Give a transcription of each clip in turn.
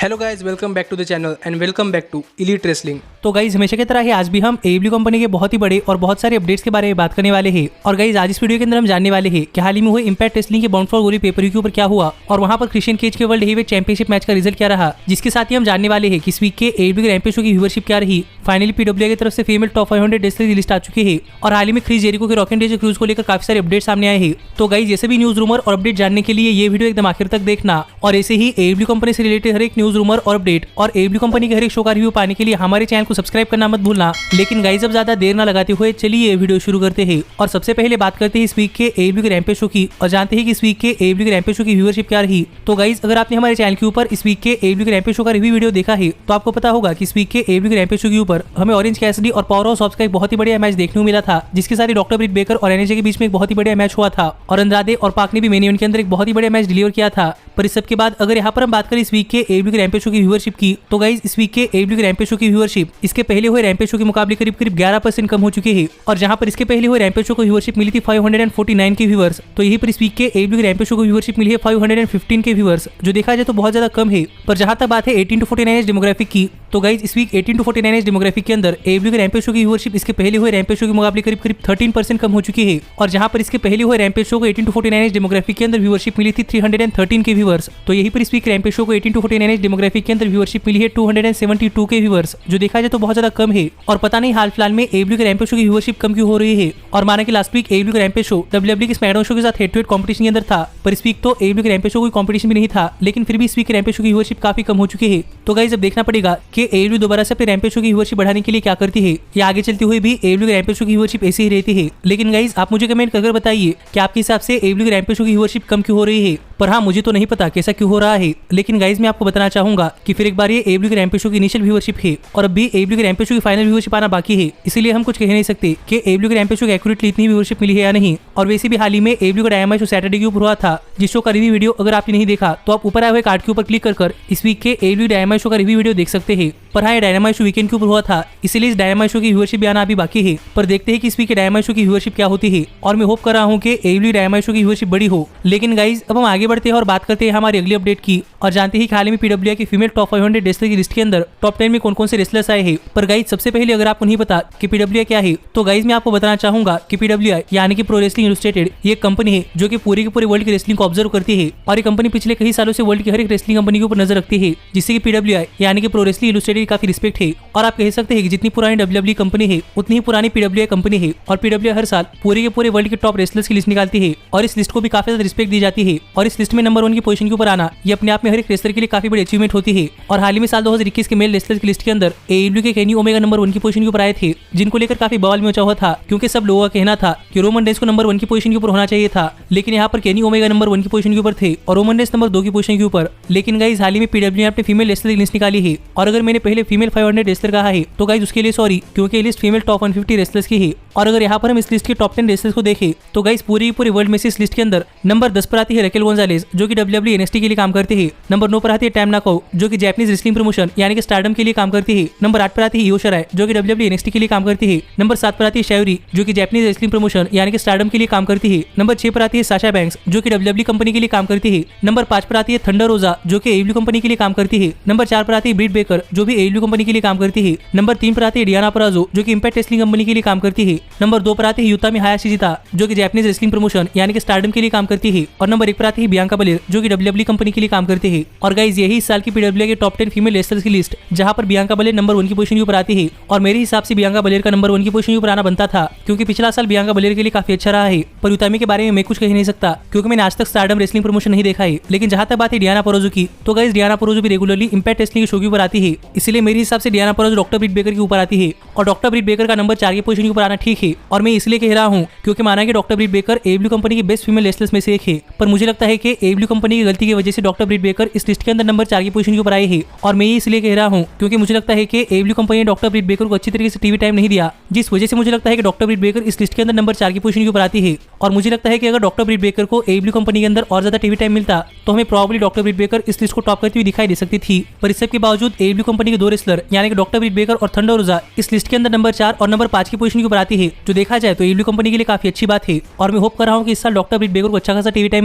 Hello guys, welcome back to the channel and welcome back to elite wrestling. तो guys हमेशा की तरह ही आज भी हम AEW कंपनी के बहुत ही बड़े और बहुत सारे अपडेट्स के बारे में बात करने वाले हैं। और गाइज आज इस वीडियो के अंदर हम जानने वाले हैं कि हाल ही में हुए इंपैक्ट रेसलिंग के बाउंड फॉर ग्लोरी पेपर के ऊपर क्या हुआ और वहां पर क्रिश्चियन केज के वर्ल्ड हेवीवेट चैंपियनशिप मैच का रिजल्ट क्या रहा, जिसके साथ ही हम जानने वाले हैं कि इस वीक के AEW के रैम्पेज शो की व्यूअरशिप क्या रही। फाइनली PWI की तरफ से फीमेल टॉप 500 रेसलर की लिस्ट आ चुकी है और हाल ही में क्रिस जेरिको के रॉक एंड क्रूज को लेकर काफी सारे अपडेट सामने आए हैं। तो गाइज ये सभी न्यूज रूमर और अपडेट जानने के लिए ये वीडियो एकदम आखिर तक देखना और ऐसे ही AEW कंपनी से रिलेटेड हर एक न्यूज रूमर और अपडेट और AEW कंपनी के हर एक शो का रिव्यू पाने के लिए हमारे चैनल को सब्सक्राइब करना मत भूलना। लेकिन गाइस अब ज्यादा देर न लगाते हुए चलिए वीडियो शुरू करते हैं और सबसे पहले बात करते हैं इस वीक के AEW के रैम्पेज शो की और जानते हैं कि इस वीक के AEW के रैम्पेज शो की व्यूअरशिप क्या रही। तो गाइस अगर आपने हमारे चैनल के ऊपर इस वीक के AEW के रैम्पेज शो का रिव्यू वीडियो देखा है तो आपको पता होगा कि इस वीक के AEW के रैम्पेज शो के ऊपर हमें ऑरेंज कैसिडी और पावर हाउस का एक बहुत ही बढ़िया मैच देखने को मिला था, जिसके साथ डॉक्टर ब्रिट बेकर और NJ के बीच में एक बहुत ही बढ़िया मैच हुआ था और अंद्रादे और पाक ने भी मेन इवेंट के अंदर एक बहुत ही बढ़िया मैच डिलीवर किया था। पर इस सब के बाद अगर यहाँ पर हम बात करें इस वीक के AEW के रैम्पेज शो की व्यूअरशिप की तो गाइस इस वीक के AEW के रैम्पेज शो की व्यूअरशिप इसके पहले हुए रैम्पेज शो के मुकाबले करीब 11% कम हो चुकी है और जहां पर इसके पहले हुए रैम्पेज शो को व्यूअरशिप मिली थी 549 के व्यूअर्स, तो यही पर इस वीक के AEW के रैम्पेज शो को व्यूअरशिप मिली है 515 के व्यूअर्स, जो देखा जाए तो बहुत ज्यादा कम है। पर जहां तक बात है 18 to 49 एज डेमोग्राफिक की तो गाइज इस वीक 18 to 49 एज डेमोग्राफिक के अंदर AEW के रैम्पेज शो की व्यूअरशिप इसके पहले हुए रैम्पेज शो के मुकाबले करीब 13% कम हो चुकी है और जहां पर इसके पहले हुए रैम्पेज शो को 18 to 49 एज डेमोग्राफिक के अंदर व्यूअरशिप मिली थी 313 के व्यूअर्स, तो यही पर इस वीक रैम्पेज शो को 18 to 49 एज डेमोग्राफिक के अंदर व्यूअरशिप मिली है 272 के व्यूअर्स, जो देखा जाए तो बहुत ज्यादा कम है। और पता नहीं हाल फिलहाल में AEW के रैम्पेज शो की व्यूअरशिप कम क्यों हो रही है। और माना कि लास्ट वीक AEW के रैम्पेज शो WWE के स्मैकडाउन शो के साथ हेड टू हेड कंपटीशन के अंदर था, पर इस वीक तो AEW के रैम्पेज शो कोई कंपटीशन भी नहीं था, लेकिन फिर भी इस वीक के रैम्पेज शो की व्यूअरशिप काफी कम हो चुकी है। तो गाइस अब देखना पड़ेगा कि AEW दोबारा से अपने रैम्पेज शो की व्यूअरशिप बढ़ाने के लिए क्या करती है या आगे चलते हुए भी AEW के रैम्पेज शो की व्यूअरशिप ऐसी ही रहती है। लेकिन गाइस आप मुझे कमेंट करके बताइए कि आपके हिसाब से AEW के रैम्पेज शो की व्यूअरशिप कम क्यों हो रही है। पर हाँ, मुझे तो नहीं पता कैसा क्यों हो रहा है, लेकिन गाइस मैं आपको बताना चाहूंगा कि फिर एक बार ये AEW के रैम्पेज शो की इनिशियल व्यूअरशिप है और अब भी AEW के रैम्पेज शो की फाइनल व्यूअरशिप आना बाकी है, इसीलिए हम कुछ कह नहीं सकते कि AEW के रैम्पेज शो की एक्यूरेटली इतनी व्यूअरशिप मिली है या नहीं। और वैसे भी हाल ही में AEW का डायनामाइट शो सैटरडे के ऊपर हुआ था, जिस शो का रिव्यू वीडियो अगर आपने नहीं देखा तो आप ऊपर आए हुए कार्ड के ऊपर क्लिक कर इस वीक के AEW डायनामाइट शो का रिव्यू वीडियो देख सकते हैं। पर हाँ, ये डायनामाइट शो वीकेंड के ऊपर हुआ था, इसलिए इस डायनामाइट शो की व्यूअरशिप भी आना अभी बाकी है। पर देखते हैं कि इस वीक के डायनामाइट शो की व्यूअरशिप क्या होती है और मैं होप कर रहा हूँ कि AEW डायनामाइट शो की व्यूअरशिप बड़ी हो। लेकिन गाइज अब हम आगे बढ़ते हैं और बात करते हैं हमारी अगली अपडेट की और जानते हैं कि हाल ही में PWI की फीमेल टॉप 500 रेसलर की लिस्ट के अंदर टॉप 10 में कौन कौन से रेसलर्स आए हैं। पर गाइज सबसे पहले अगर आपको नहीं पता कि PWI क्या है तो गाइज मैं आपको बताना चाहूंगा कि PWI यानी कि प्रो रेसलिंग इलस्ट्रेटेड ये कंपनी है जो कि पूरी वर्ल्ड की रेसलिंग को ऑब्जर्व करती है और ये कंपनी पिछले कई सालों से वर्ल्ड की हर एक रेसलिंग कंपनी के ऊपर नजर रखती है, जिससे कि PWI यानी कि प्रो रेसलिंग इलस्ट्रेटेड काफी रिस्पेक्ट है। और आप कह सकते हैं कि जितनी पुरानी WWE कंपनी है उतनी ही पुरानी PWI कंपनी है और PWI हर साल पूरे के पूरे वर्ल्ड के टॉप रेसलर्स की लिस्ट निकालती है और इस लिस्ट को भी काफी ज्यादा रिस्पेक्ट दी जाती है। और इस लिस्ट में नंबर 1 की पोजीशन के ऊपर आना ये अपने आप में हर एक रेसलर के लिए काफी बड़ी अचीवमेंट होती है। और हाल ही में साल 2021 के मेल रेसलर्स की लिस्ट के अंदर AEW के केनी ओमेगा नंबर 1 की पोजीशन के ऊपर आए थे, जिनको लेकर काफी बवाल मचा हुआ था क्योंकि सब लोगों का कहना था कि रोमन रेंस को नंबर 1 की पोजीशन के ऊपर होना चाहिए था, लेकिन यहाँ पर केनी ओमेगा नंबर 1 की पोजीशन के ऊपर थे और रोमन रेंस नंबर 2 की पोजीशन के ऊपर। लेकिन गाइस हाल ही में PWI ने अपने फीमेल रेसलर की लिस्ट निकाली है और अगर मैंने पहले फीमेल 500 रेसलर कहा है तो गाइस उसके लिए सॉरी, क्योंकि ये लिस्ट फीमेल टॉप 150 रेसलर्स की है। और अगर यहाँ पर हम इस लिस्ट के टॉप 10 रेसलर्स को देखें तो गाइस पूरी वर्ल्ड में से इस लिस्ट के अंदर नंबर 10 पर आती है रकेल गोंजालेस जो कि WWE NXT के लिए काम करती है। नंबर 9 पर आती है टैम नाको जो कि जापानीज रेसलिंग प्रमोशन यानी कि स्टारडम के लिए काम करती है। नंबर 8 पर आती है इयो शिराई जो कि WWE NXT के लिए काम करती है। नंबर 7 पर आती है शायोरी जो कि जापानीज रेसलिंग प्रमोशन यानी कि स्टारडम के लिए काम करती है। नंबर 6 पर आती है साशा बैंक्स जो कि WWE कंपनी के लिए काम करती है। नंबर 5 पर आती है थंडर रोजा जो कि AEW कंपनी के लिए काम करती है। नंबर 4 पर आती है ब्रिट बेकर जो भी AEW कंपनी के लिए काम करती है। नंबर 3 पर आती है डियाना पराजो जो कि इंपैक्ट रेसलिंग कंपनी के लिए काम करती है। नंबर 2 पर आती है युतामी हायाशिजिता जो कि जापानीज रेसलिंग प्रमोशन यानी कि स्टारडम के लिए काम करती है। और नंबर 1 पर आती है बियांका बलेर जो कि WWE कंपनी के लिए काम करती है। और गाइस यही इस साल की PWI के टॉप 10 फीमेल रेसलर्स की लिस्ट, जहां पर बियांका बलेर नंबर 1 की पोजीशन के ऊपर आती है। और मेरे हिसाब से बियांका बलेर का नंबर 1 की पोजीशन के ऊपर आना बनता था क्योंकि पिछला साल बियांका बलेर के लिए काफी अच्छा रहा है। पर युतामी के बारे में मैं कुछ कह नहीं सकता क्योंकि मैंने आज तक स्टारडम रेसलिंग प्रमोशन नहीं देखा है। लेकिन जहां तक बात है डियाना परोजो की तो गाइस डियाना परोजो भी रेगुलरली इंपैक्ट रेसलिंग के शो के ऊपर आती है, इसलिए मेरे हिसाब से डियाना परोजो डॉक्टर ब्रिट बेकर के ऊपर आती है और डॉक्टर ब्रिट बेकर का नंबर 4 की पोजीशन के ऊपर आना ठीक है। और मैं इसलिए कह रहा हूँ क्योंकि माना कि डॉक्टर ब्रिट बेकर AEW कंपनी की बेस्ट फीमेल रेसलर्स में से एक है। पर मुझे लगता है कि AEW कंपनी की गलती की वजह से डॉक्टर ब्रिट बेकर इस लिस्ट के अंदर नंबर 4 की पोजीशन के ऊपर आए हैं। और मैं ये इसलिए कह रहा हूँ क्योंकि मुझे लगता है कि AEW कंपनी ने डॉक्टर ब्रिट बेकर को अच्छी तरीके से टीवी टाइम नहीं दिया, जिस वजह से मुझे लगता है कि डॉक्टर ब्रिट बेकर इस लिस्ट के अंदर नंबर 4 की पोजीशन के ऊपर आती है। और मुझे लगता है कि अगर डॉक्टर ब्रिट बेकर को AEW कंपनी के अंदर और ज्यादा टीवी टाइम मिलता तो हमें प्रॉब्ली डॉक्टर ब्रिट बेकर इस लिस्ट को टॉप करती हुई दिखाई दे सकती थी। पर इस सब के बावजूद AEW कंपनी के दो रेसलर यानी कि डॉक्टर ब्रिट बेकर और थंडर रोजा इस लिस्ट के अंदर नंबर 4 और नंबर 5 की पोजीशन के ऊपर आती है, जो देखा जाए तो AEW कंपनी के लिए काफी अच्छी बात है। और मैं होप कर रहा हूँ कि इस साल डॉक्टर ब्रिट बेकर को अच्छा खासा टीवी टाइम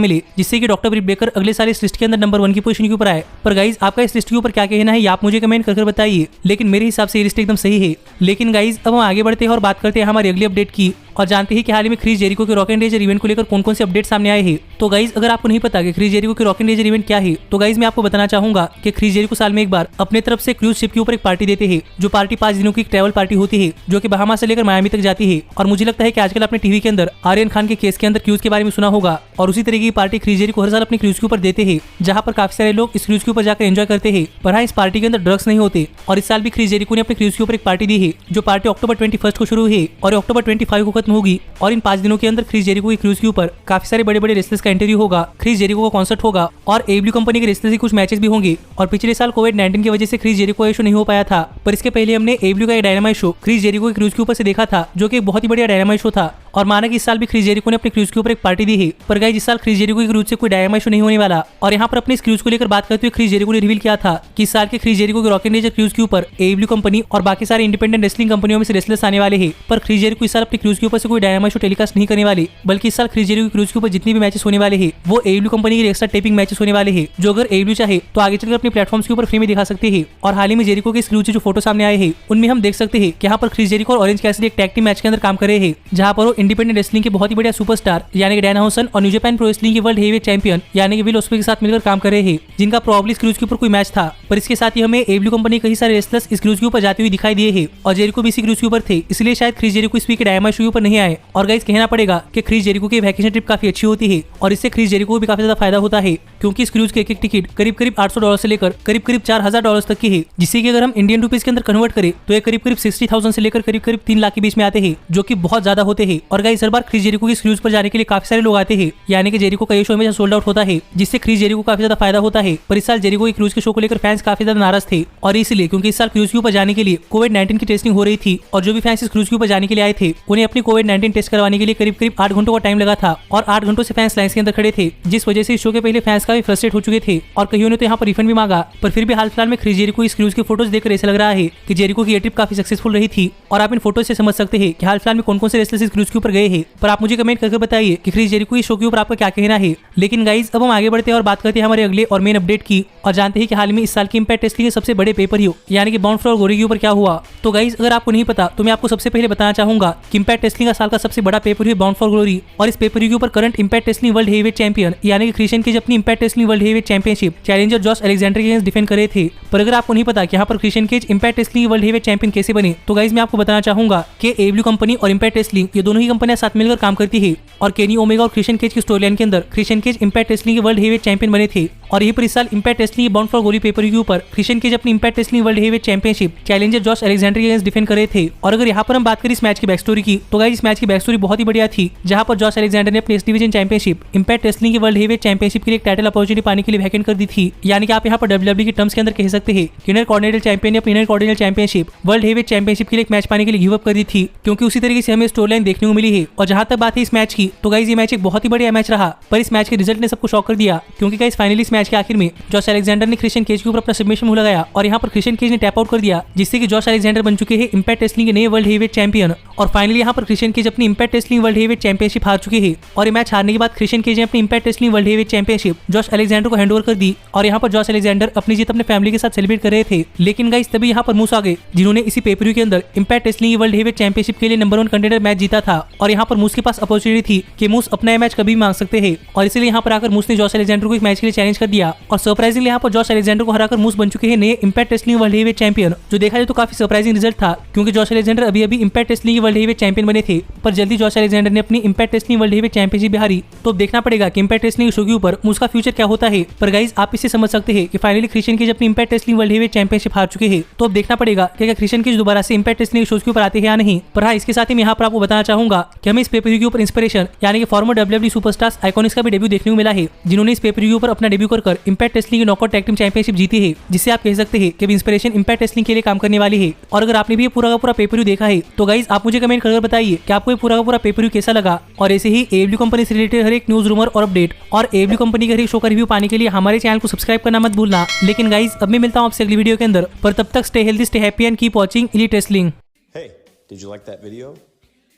मिले, जिससे कि डॉक्टर ब्रिट बेकर अगले साल इस लिस्ट के अंदर नंबर 1 की पोजीशन के ऊपर आए। पर गाइज आपका इस लिस्ट के ऊपर क्या कहना है ये आप मुझे कमेंट करके बताइए, लेकिन मेरे हिसाब से ये लिस्ट एकदम सही है। लेकिन गाइज अब हम आगे बढ़ते हैं और बात करते हैं हमारी अगली अपडेट की और जानते हैं कि हाल ही में क्रिस जेरिको के रॉक एंड रेजर इवेंट को लेकर कौन कौन से अपडेट सामने आए हैं। तो गाइज अगर आपको नहीं पता कि क्रिस जेरिको के रॉक एंड रेजर इवेंट क्या है, तो गाइज मैं आपको बताना चाहूंगा कि क्रिस जेरिको साल में एक बार अपने तरफ से क्रूज शिप के ऊपर एक पार्टी देते हैं, जो पार्टी 5 दिनों की ट्रैवल पार्टी होती है, जो कि बहामा से लेकर मायामी तक जाती है। और मुझे लगता है कि आजकल आपने टीवी के अंदर आर्यन खान के केस के अंदर क्रूज के बारे में सुना होगा, और उसी तरीके की पार्टी क्रिस जेरिको हर साल अपने क्रूज के ऊपर देते हैं, जहां पर काफी सारे लोग इस क्रूज के ऊपर जाकर एंजॉय करते हैं। पर हाँ, इस पार्टी के अंदर ड्रग्स नहीं होते। और इस साल भी क्रिस जेरिको ने अपने क्रूज के ऊपर एक पार्टी दी है, जो पार्टी अक्टूबर 21 को शुरू हुई और अक्टूबर 25 को खत्म होगी। और इन 5 दिनों के अंदर क्रिस जेरिको की क्रूज के ऊपर काफी सारे बड़े बड़े रेसलर्स का इंटरव्यू होगा, क्रिस जेरिको का कॉन्सर्ट होगा और AEW कंपनी के रेसलर्स के कुछ मैचेस भी होंगे। और पिछले साल कोविड-19 की वजह से क्रिस जेरिको का शो नहीं हो पाया था, पर इसके पहले हमने AEW का एक डायनामाइट शो क्रिस जेरिको के क्रूज के ऊपर से देखा था, जो कि एक बहुत ही बढ़िया डायनामाइट शो था। और माना कि इस साल भी क्रिस जेरिको ने अपने क्रूज के ऊपर एक पार्टी दी है, पर गाइस इस साल क्रिस जेरिको की क्रूज से कोई डायनामाइट शो नहीं होने वाला। और यहाँ पर अपने इस क्रूज को लेकर बात करते हुए क्रिस जेरिको ने रिवील किया था कि इस साल के क्रिस जेरिको के रॉक एंड रेजर क्रूज के ऊपर AEW कंपनी और बाकी सारे इंडिपेंडेंट रेसलिंग कंपनियों में से रेसलर्स आने वाले हैं। पर क्रिस जेरिको इस साल अपने क्रूज के ऊपर से कोई डायनामाइट शो टेलीकास्ट नहीं करने वाले, बल्कि इस साल क्रिस जेरिको की क्रूज के ऊपर जितनी भी मैचेस होने वाले हैं वो AEW कंपनी के एक्स्ट्रा टेपिंग मैचेस होने वाले हैं, जो अगर AEW चाहे तो आगे चलकर अपने प्लेटफॉर्म्स के ऊपर फ्री में दिखा सकते हैं। और हाल ही में जेरिको के इस क्रूज से जो फोटो सामने आए हैं उनमें हम देख सकते हैं कि यहाँ पर क्रिस जेरिको और ऑरेंज कैसिडी एक टैग टीम मैच के अंदर काम कर रहे हैं, जहाँ पर वो इंडिपेंडेंट रेसलिंग के बहुत ही बढ़िया सुपरस्टार यानी कि डैना हॉसन और न्यू जापान प्रो रेसलिंग के वर्ल्ड हेवीवेट चैंपियन यानी कि विल ओस्प्रे के साथ मिलकर काम कर रहे हैं, जिनका प्रोबब्ली इस क्रूज के ऊपर कोई मैच था। पर इसके साथ ही हमें AEW कंपनी कई सारे रेसलर्स इस क्रूज के ऊपर जाते हुए दिखाई दिए हैं, और जेरिको भी इसी क्रूज के ऊपर थे, इसलिए शायद क्रिस जेरिको इस वीक के डायनामाइट शो के ऊपर नहीं आए। और गाइस कहना पड़ेगा कि क्रिस जेरिको की वैकेशन ट्रिप काफी अच्छी होती है, और इससे क्रिस जेरिको को भी काफी ज्यादा फायदा होता है, क्योंकि इस क्रूज के एक टिकट करीब $800 से लेकर करीब $4000 तक की है, जिससे कि अगर हम इंडियन रुपीज के अंदर कन्वर्ट करें तो ये करीब 60,000 से लेकर करीब 3 लाख के बीच में आते हैं, जो कि बहुत ज्यादा होते हैं। और गाइस हर बार क्रिस जेरिको की इस क्रूज पर जाने के लिए काफी सारे लोग आते हैं, यानी कि जेरिको का ये शो हमेशा सोल्ड आउट होता है, जिससे क्रिस जेरिको को काफी ज्यादा फायदा होता है। पर इस साल जेरिको की क्रूज के शो को लेकर फैंस काफी ज्यादा नाराज थे, और इसलिए क्योंकि इस साल क्रूज के ऊपर जाने के लिए कोविड-19 की टेस्टिंग हो रही थी, और जो भी फैंस इस क्रूज के ऊपर जाने के लिए आए थे उन्हें अपनी कोविड-19 टेस्ट करवाने के लिए करीब 8 घंटों का टाइम लगा था, और 8 घंटों से फैंस लाइन के अंदर खड़े थे, जिस वजह से इस शो के पहले फैंस काफी फ्रस्ट्रेट हो चुके थे, और कईयों ने तो यहाँ पर रिफंड भी मांगा। पर फिर भी हाल फिलहाल में क्रिस जेरिको इस क्रूज की फोटोज देखकर ऐसा लग रहा है कि जेरिको की ये ट्रिप काफी सक्सेसफुल रही थी, और आप इन फोटोज से समझ सकते हैं कि हाल फिलहाल में कौन कौन से रेसलर्स इस क्रूज के ऊपर गए हैं। पर आप मुझे कमेंट करके बताइए कि क्रिस जेरिको इस शो के ऊपर आपका क्या कहना है। लेकिन गाइज अब हम आगे बढ़ते हैं और बात करते हैं हमारे अगले और मेन अपडेट की, और जानते हैं कि हाल में इस साल की इंपैक्ट रेसलिंग के सबसे बड़े पेपर व्यू यानी कि बाउंड फॉर ग्लोरी के ऊपर क्या हुआ। तो गाइज अगर आपको नहीं पता तो मैं आपको सबसे पहले बताना चाहूंगा कि इंपैक्ट रेसलिंग का साल का सबसे बड़ा pay per view bound for glory, और इस पेपर व्यू के ऊपर current impact Wrestling world heavyweight champion यानी कि क्रिश्चियन केज अपनी impact Wrestling world heavyweight championship challenger Josh Alexander के अगेंस्ट डिफेंड करे थे। पर अगर आपको नहीं पता कि यहाँ पर Christian Cage Impact Wrestling world heavyweight champion कैसे बने, तो गाइज मैं आपको बताना चाहूंगा कि AEW कंपनी और इंपैक्ट रेसलिंग ये दोनों ही कंपनियां साथ मिलकर काम करती है, और केनी ओमेगा और क्रिश्चियन केज की स्टोरीलाइन के अंदर क्रिश्चियन केज इंपैक्ट रेसलिंग के वर्ल्ड हेवीवेट चैंपियन बने थे। और यही पर इस साल impact wrestling bound for glory pay per view के ऊपर क्रिश्चियन केज अपनी impact Wrestling world heavyweight championship challenger Josh Alexander के अगेंस्ट डिफेंड करे थे। और अगर यहाँ पर हम बात करें इस मैच की बैक स्टोरी की, तो गाइस इस मैच की बैक स्टोरी बहुत ही बढ़िया थी, जहाँ पर जॉश अलेक्जेंडर ने अपनी S division championship impact wrestling की वर्ल्ड हेवीवेट चैंपियनशिप के लिए एक टाइटल अपॉर्चुनिटी पाने के लिए वैकेंट कर दी थी। यानी कि आप यहाँ पर WWE के टर्म्स के अंदर कह सकते हैं कि इंटरकॉन्टिनेंटल चैंपियन ने अपनी intercontinental championship world heavyweight championship के लिए एक मैच पाने के लिए गिव अप कर दी थी, क्योंकि उसी तरीके से हमें स्टोरी लाइन देखने को मिली है। और जहाँ तक बात है इस मैच की, तो गाइस ये मैच एक बहुत ही बढ़िया मैच रहा, पर इस मैच के रिजल्ट ने सबको शॉक कर दिया, क्योंकि गाइस फाइनली इस मैच के आखिर में जॉश अलेक्जेंडर ने क्रिश्चियन केज के ऊपर अपना सबमिशन मूव लगाया, और यहाँ पर क्रिश्चियन केज ने टैप आउट कर दिया, जिससे कि जॉश अलेक्जेंडर बन चुके हैं इंपैक्ट रेसलिंग के नए वर्ल्ड हेवीवेट चैंपियन। और फाइनली यहाँ पर क्रिश्चियन केज अपनी impact Wrestling world heavyweight championship हार चुके हैं, और ये मैच हारने के बाद क्रिश्चियन केज ने अपनी impact Wrestling world heavyweight championship Josh Alexander को हैंडओवर कर दी, और यहाँ पर जॉश अलेक्जेंडर अपनी जीत अपने फैमिली के साथ सेलिब्रेट कर रहे थे। लेकिन गाइस तभी यहाँ पर मूस आ गए, जिन्होंने इसी पेपर व्यू के अंदर impact Wrestling world heavyweight championship के लिए नंबर 1 कंटेंडर मैच जीता था, और यहाँ पर मूस के पास अपॉर्चुनिटी थी कि मूस अपना ये मैच कभी भी मांग सकते हैं, और इसलिए यहाँ पर आकर मूस ने जॉश अलेक्जेंडर को इस मैच के लिए चैलेंज कर दिया, और सरप्राइजिंगली यहाँ पर जॉश अलेक्जेंडर को हराकर मूस बन चुके हैं नए impact Wrestling world heavyweight champion, जो देखा जाए तो काफी सरप्राइजिंग रिजल्ट था, क्योंकि जॉश अलेक्जेंडर अभी impact Wrestling world heavyweight champion बने थे। पर जल्दी जॉश अलेक्जेंडर ने अपनी impact Wrestling world heavyweight championship भी हारी, तो देखना पड़ेगा कि इंपैक्ट रेसलिंग शो के ऊपर मूस का फ्यूचर क्या होता है। पर गाइस आप इससे समझ सकते हैं कि फाइनली क्रिश्चियन केज अपनी impact Wrestling world heavyweight championship हार चुके हैं, तो अब देखना पड़ेगा कि क्या क्रिश्चियन केज दोबारा से इंपैक्ट रेसलिंग शोज के ऊपर आते हैं या नहीं। पर हाँ, इसके साथ ही मैं यहाँ पर आपको बताना चाहूंगा कि हमें इस पेपर व्यू के ऊपर इंस्पिरेशन यानी कि फॉर्मर WWE सुपरस्टार्स आइकॉनिक्स का भी डेब्यू देखने को मिला है, जिन्होंने इस पेपर व्यू पर अपना डेब्यू ऊपर कर इंपैक्ट रेसलिंग की नॉकआउट टैग टीम चैंपियनशिप जीती है, जिससे आप कह सकते हैं कि इंस्पिरेशन इंपैक्ट रेसलिंग के लिए काम करने वाली है। और अगर आपने भी ये पूरा का पूरा पेपर देखा है तो गाइज आप मुझे कमेंट कर बताइए कि आपको ये पूरा का पूरा पेपर कैसा लगा। और ऐसे ही AEW कंपनी से रिलेटेड हर एक न्यूज, रूमर और अपडेट और AEW कंपनी के हर एक शो का रिव्यू पाने के लिए हमारे चैनल को सब्सक्राइब करना मत भूलना। लेकिन गाइज अब मैं मिलता हूँ आपसे अगली वीडियो के अंदर, पर तब तक stay healthy, stay happy and keep watching elite wrestling. Hey, did you like that video?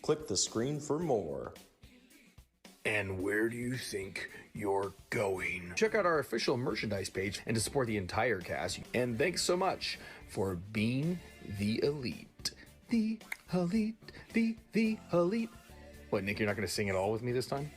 Click the screen for more. And where do you think you're going? Check out our official merchandise page and to support the entire cast. And thanks so much for being the elite. The elite, the elite. What, Nick, you're not going to sing it all with me this time?